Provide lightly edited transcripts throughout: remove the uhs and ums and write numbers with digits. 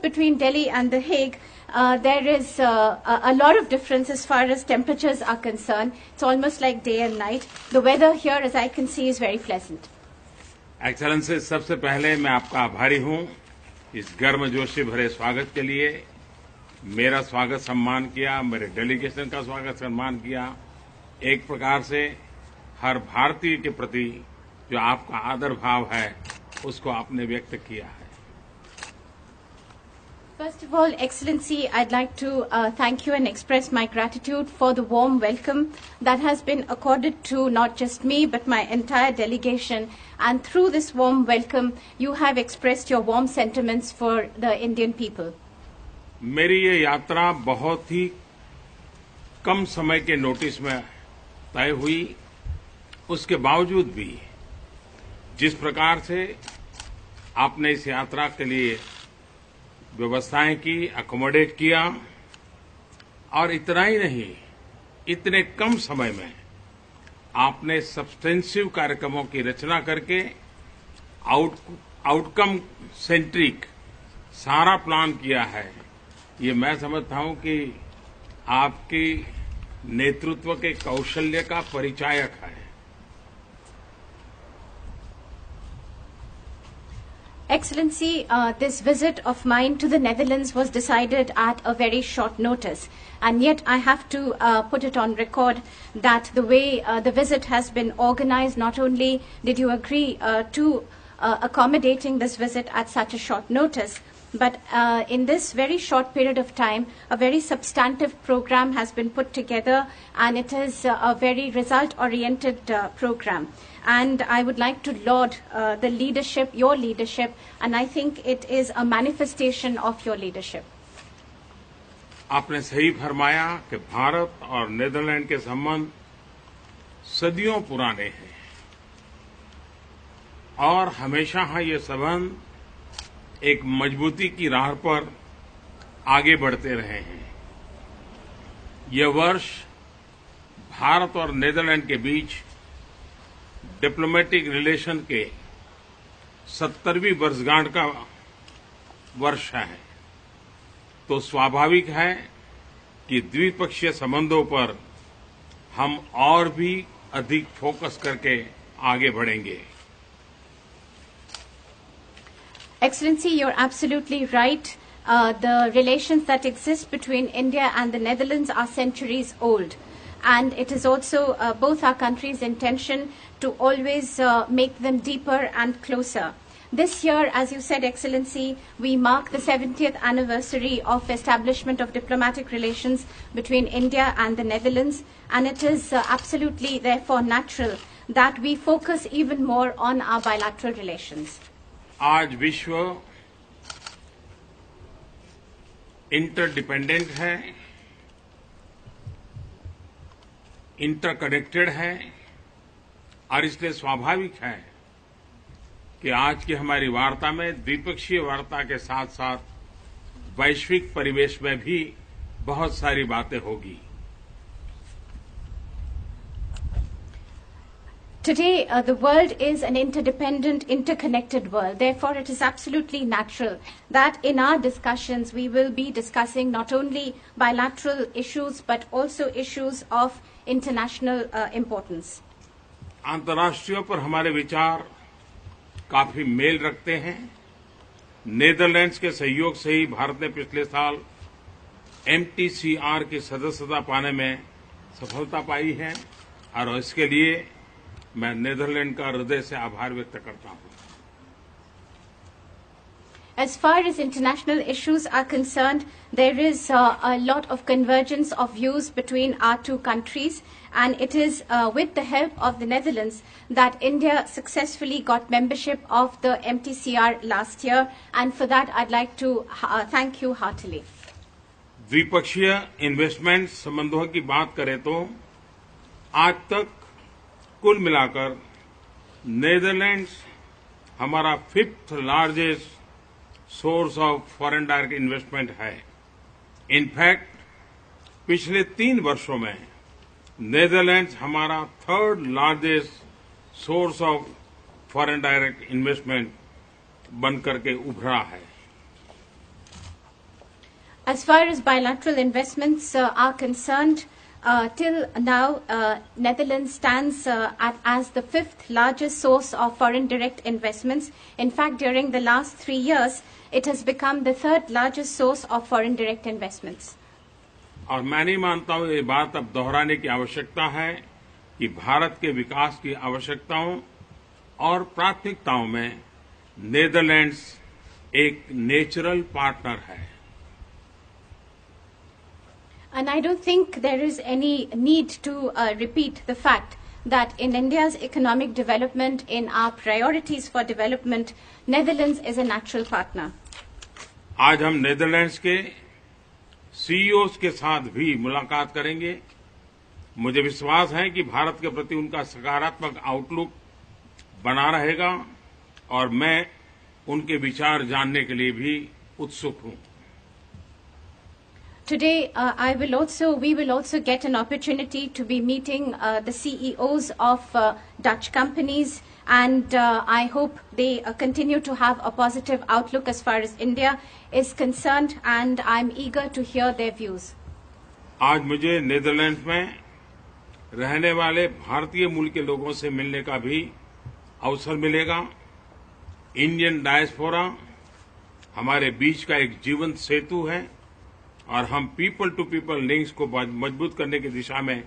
between Delhi and The Hague, there is a lot of difference as far as temperatures are concerned. It's almost like day and night. The weather here, as I can see, is very pleasant. Excellency, सबसे पहले मैं आपका आभारी हूं इस गर्मजोशी भरे स्वागत के लिए। मेरा स्वागत सम्मान किया, मेरे डेलीगेशन का स्वागत सम्मान किया। एक प्रकार से हर भारतीय के प्रति जो आपका आदर भाव है उसको आपने व्यक्त किया है। First of all, Excellency, I'd like to thank you and express my gratitude for the warm welcome that has been accorded to not just me but my entire delegation. And through this warm welcome, you have expressed your warm sentiments for the Indian people. मेरी ये यात्रा बहुत ही कम समय के notice में तय हुई, उसके बावजूद भी जिस प्रकार से आपने इस यात्रा के लिए व्यवस्थाएं की, अकोमोडेट किया, और इतना ही नहीं, इतने कम समय में आपने सब्सटेंसिव कार्यक्रमों की रचना करके आउटकम सेंट्रिक सारा प्लान किया है। ये मैं समझता हूं कि आपकी नेतृत्व के कौशल्य का परिचायक है। Excellency, this visit of mine to the Netherlands was decided at a very short notice, and yet I have to put it on record that the way the visit has been organized, not only did you agree to accommodating this visit at such a short notice, but in this very short period of time, a very substantive program has been put together, and it is a very result-oriented program. And I would like to laud the leadership, your leadership, and I think it is a manifestation of your leadership. आपने सही फरमाया कि भारत और Netherlands के संबंध सदियों पुराने हैं और हमेशा ये संबंध एक मजबूती की राह पर आगे बढ़ते रहे हैं। यह वर्ष भारत और नीदरलैंड के बीच डिप्लोमेटिक रिलेशन के 70वीं वर्षगांठ का वर्ष है, तो स्वाभाविक है कि द्विपक्षीय संबंधों पर हम और भी अधिक फोकस करके आगे बढ़ेंगे। Excellency, you're absolutely right. The relations that exist between India and the Netherlands are centuries old. And it is also both our countries' intention to always make them deeper and closer. This year, as you said, Excellency, we mark the 70th anniversary of establishment of diplomatic relations between India and the Netherlands, and it is absolutely, therefore, natural that we focus even more on our bilateral relations. आज विश्व interdependent है, interconnected है, और इसलिए स्वाभाविक है कि आज की हमारी वार्ता में द्विपक्षीय वार्ता के साथ साथ वैश्विक परिवेश में भी बहुत सारी बातें होगी। Today, the world is an interdependent, interconnected world. Therefore, it is absolutely natural that in our discussions, we will be discussing not only bilateral issues, but also issues of international importance. अंतर्राष्ट्रीय पर हमारे विचार काफी mail रखते हैं। Netherlands के सहयोग से ही भारत ने पिछले साल MTCR की सदस्यता पाने में सफलता पाई है, और इसके लिए मैं नीदरलैंड का हृदय से आभार व्यक्त करता हूं। As far as international issues are concerned, there is a lot of convergence of views between our two countries, and it is with the help of the Netherlands that India successfully got membership of the MTCR last year, and for that I'd like to thank you heartily. द्विपक्षीय investment संबंधों की बात करें तो आज तक कुल मिलाकर नीदरलैंड्स हमारा 5th largest source of foreign direct investment है। इनफैक्ट पिछले 3 वर्षों में नीदरलैंड्स हमारा 3rd largest source of foreign direct investment बनकर के उभरा है। As far as bilateral investments are concerned, till now, Netherlands stands as the 5th largest source of foreign direct investments. In fact, during the last 3 years, it has become the 3rd largest source of foreign direct investments. और मैं नहीं मानता हूं ये बात अब दोहराने की आवश्यकता है कि भारत के विकास की आवश्यकताओं और प्राथमिकताओं में नेदरलैंड्स एक नेचुरल पार्टनर है. And I don't think there is any need to repeat the fact that in India's economic development, in our priorities for development, Netherlands is a natural partner. आज हम नेदरलैंड्स के CEOs के साथ भी मुलाकात करेंगे. मुझे विश्वास है कि भारत के प्रति उनका सकारात्मक आउटलुक बना रहेगा और मैं उनके विचार जानने के लिए भी उत्सुक हूं. Today, we will also get an opportunity to be meeting the CEOs of Dutch companies, and I hope they continue to have a positive outlook as far as India is concerned, and I'm eager to hear their views. आज मुझे Netherlands में रहने वाले भारतीय मूल के लोगों से मिलने का भी अवसर मिलेगा. इंडियन डायस्पोरा हमारे बीच का एक जीवंत सेतु है और हम पीपल टू पीपल लिंक्स को मजबूत करने की दिशा में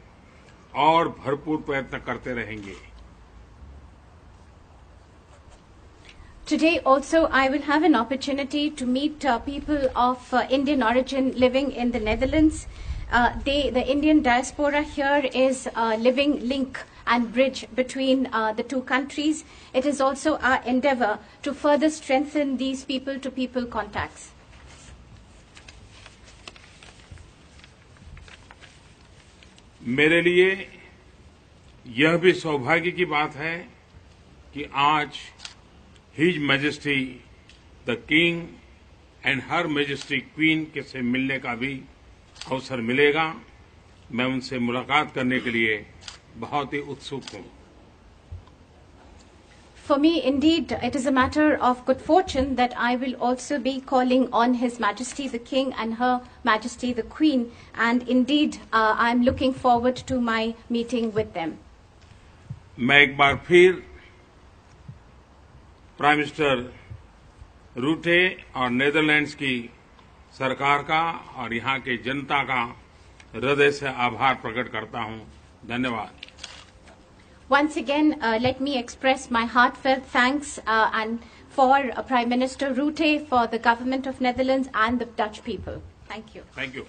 और भरपूर प्रयत्न करते रहेंगे. Today also I will have an opportunity to meet people of Indian origin living in the Netherlands. The Indian diaspora here is a living link and bridge between the two countries. It is also our endeavor to further strengthen these people-to-people contacts. मेरे लिए यह भी सौभाग्य की बात है कि आज his majesty the king and her majesty queen के से मिलने का भी अवसर मिलेगा. मैं उनसे मुलाकात करने के लिए बहुत ही उत्सुक हूं. For me, indeed, it is a matter of good fortune that I will also be calling on His Majesty the King and Her Majesty the Queen, and indeed, I am looking forward to my meeting with them. मैं एक बार फिर prime minister रूटे और Netherlands की सरकार का और यहाँ के जनता का हृदय से आभार प्रकट करता हूँ. धन्यवाद. Once again, let me express my heartfelt thanks and for Prime Minister Rutte, for the government of Netherlands and the Dutch people. Thank you. Thank you.